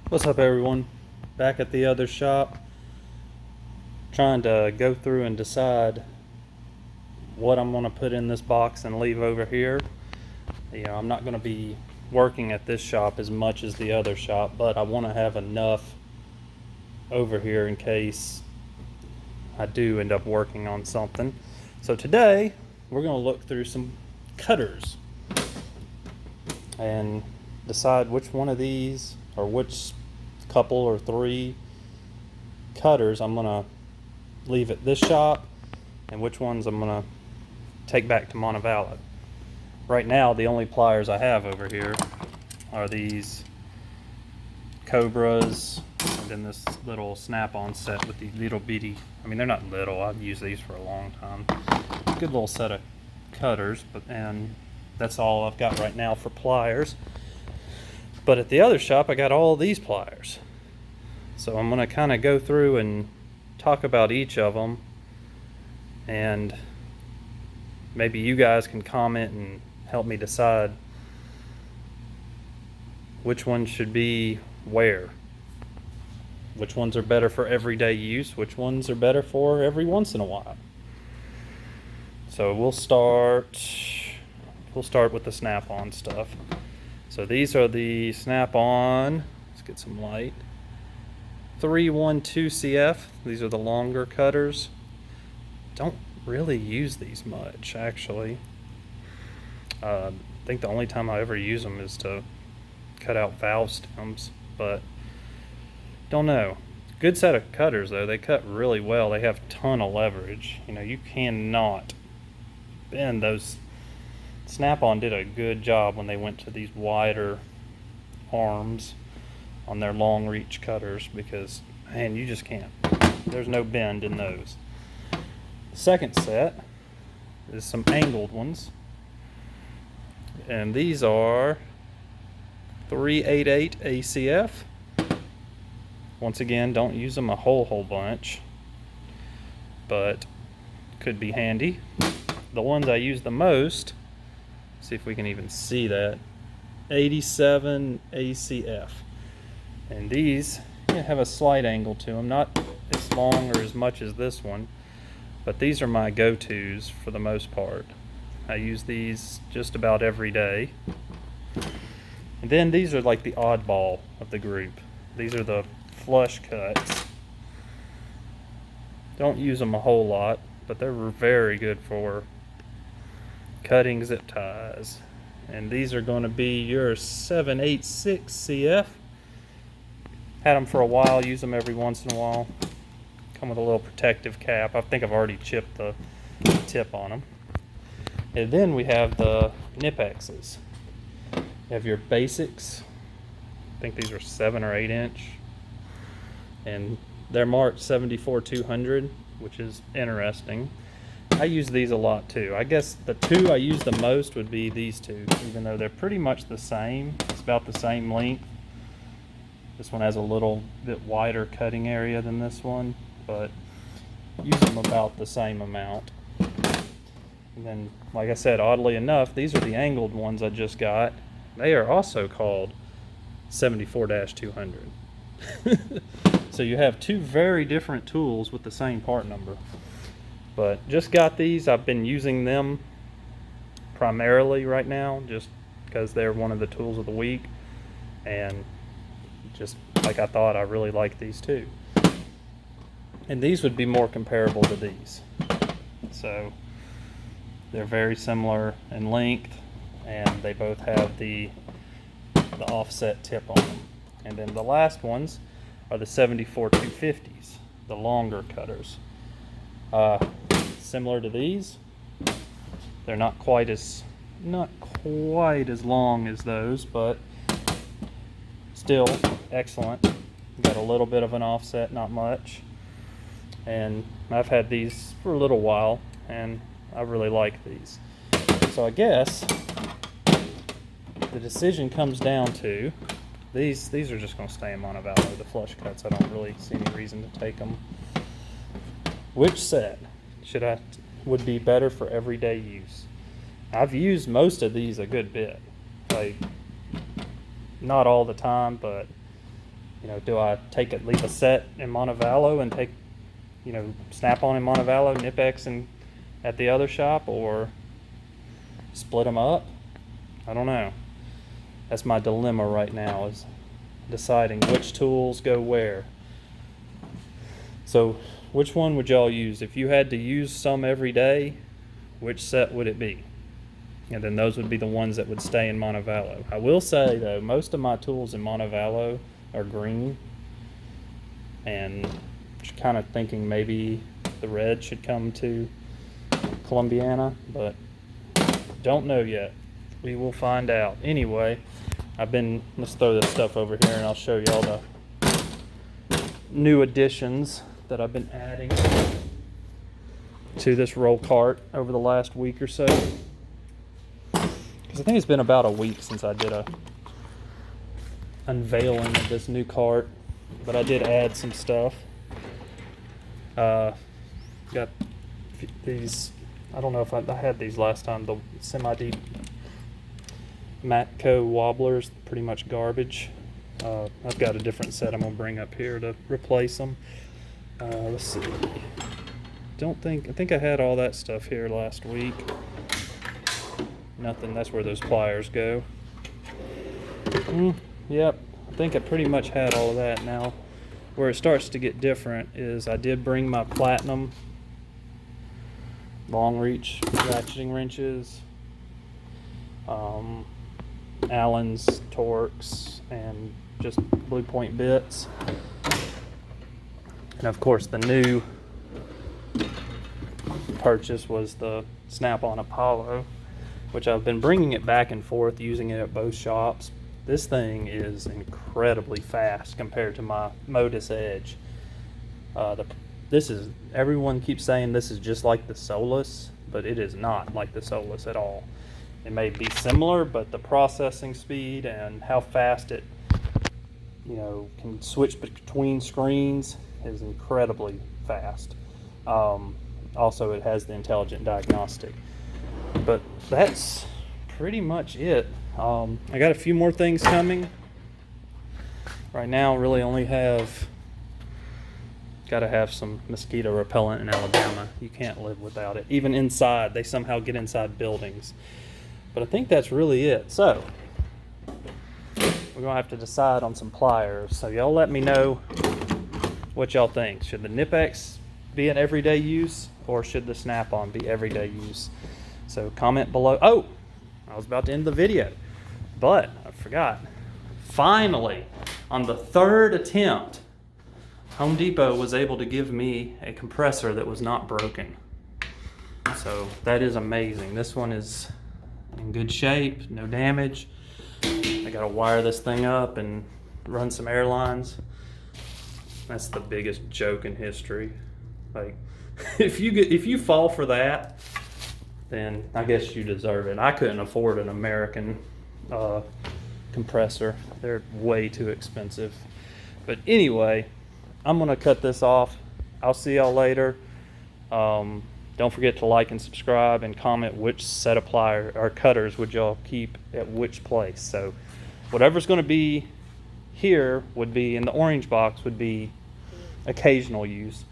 What's up, everyone? Back at the other shop, trying to go through and decide what I'm going to put in this box and leave over here. I'm not going to be working at this shop as much as the other shop, but I want to have enough over here in case I do end up working on something. So today, we're going to look through some cutters and decide which one of these, or which couple or three cutters I'm gonna leave at this shop and which ones I'm gonna take back to Montevallo. Right now, the only pliers I have over here are these Cobras and then this little snap-on set with these little bitty, they're not little, I've used these for a long time. Good little set of cutters, and that's all I've got right now for pliers. But at the other shop, I got all these pliers. So I'm going to kind of go through and talk about each of them, and maybe you guys can comment and help me decide which ones should be where. Which ones are better for everyday use, which ones are better for every once in a while. So we'll start with the snap-on stuff. So these are the snap-on, let's get some light, 312 CF. These are the longer cutters. Don't really use these much, actually. I think the only time I ever use them is to cut out valve stems, but don't know. Good set of cutters though. They cut really well. They have a ton of leverage. You cannot bend those. Snap-on did a good job when they went to these wider arms on their long reach cutters, because man, you just can't. There's no bend in those. The second set is some angled ones, and these are 388 ACF. Once again, don't use them a whole bunch, but could be handy. The ones I use the most, see if we can even see that, 87 ACF. And these have a slight angle to them, not as long or as much as this one, but these are my go-tos for the most part. I use these just about every day. And then these are like the oddball of the group. These are the flush cuts. Don't use them a whole lot, but they're very good for cutting zip ties. And these are going to be your 786 CF. Had them for a while, use them every once in a while. Come with a little protective cap. I think I've already chipped the tip on them. And then we have the knipexes. You have your basics. I think these are 7 or 8 inch. And they're marked 74-200, which is interesting. I use these a lot too. I guess the two I use the most would be these two, even though they're pretty much the same. It's about the same length. This one has a little bit wider cutting area than this one, but use them about the same amount. And then, like I said, oddly enough, these are the angled ones I just got. They are also called 74-200. So you have two very different tools with the same part number. But just got these. I've been using them primarily right now just because they're one of the tools of the week, and just like I thought, I really like these too. And these would be more comparable to these. So they're very similar in length, and they both have the offset tip on them. And then the last ones are the 74-250s, the longer cutters. Similar to these, they're not quite as long as those, but still excellent. Got a little bit of an offset, not much. And I've had these for a little while, and I really like these. So I guess the decision comes down to these are just going to stay in Montevallo. The flush cuts, I don't really see any reason to take them. Which set would be better for everyday use? I've used most of these a good bit. Like, not all the time, but You know, do I leave a set in Montevallo and take, you know, Snap-on in Montevallo, Knipex and at the other shop, or split them up? I don't know. That's my dilemma right now, is deciding which tools go where. So which one would y'all use? If you had to use some every day, which set would it be? And then those would be the ones that would stay in Montevallo. I will say though, most of my tools in Montevallo are green, and kind of thinking maybe the red should come to Columbiana, but don't know yet. We will find out. Anyway, let's throw this stuff over here and I'll show y'all the new additions that I've been adding to this roll cart over the last week or so. Because I think it's been about a week since I did a unveiling of this new cart, but I did add some stuff. Got these, I don't know if I had these last time, the semi-deep Matco wobblers, pretty much garbage. I've got a different set I'm gonna bring up here to replace them. Let's see. I think I had all that stuff here last week. Nothing. That's where those pliers go. Yep. I think I pretty much had all of that. Now, where it starts to get different is I did bring my Platinum long reach ratcheting wrenches, Allen's Torx, and just Blue Point bits. And of course the new purchase was the Snap-on Apollo, which I've been bringing it back and forth, using it at both shops. This thing is incredibly fast compared to my Modus Edge. Everyone keeps saying this is just like the Solus, but it is not like the Solus at all. It may be similar, but the processing speed and how fast it, you know, can switch between screens is incredibly fast. Also, it has the intelligent diagnostic. But that's pretty much it. I got a few more things coming. Right now, really only gotta have some mosquito repellent in Alabama. You can't live without it. Even inside, they somehow get inside buildings. But I think that's really it. So, we're gonna have to decide on some pliers. So y'all let me know what y'all think. Should the Knipex be an everyday use, or should the Snap-on be everyday use? So comment below. Oh, I was about to end the video, but I forgot. Finally, on the third attempt, Home Depot was able to give me a compressor that was not broken. So that is amazing. This one is in good shape, no damage. I gotta wire this thing up and run some air lines. That's the biggest joke in history. Like, if you fall for that, then I guess you deserve it. I couldn't afford an American compressor. They're way too expensive. But anyway, I'm gonna cut this off. I'll see y'all later. Don't forget to like and subscribe and comment which set of pliers or cutters would y'all keep at which place. So whatever's gonna be here would be in the orange box would be occasional use,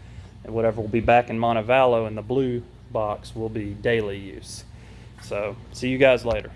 and whatever will be back in Montevallo in the blue box will be daily use. So see you guys later.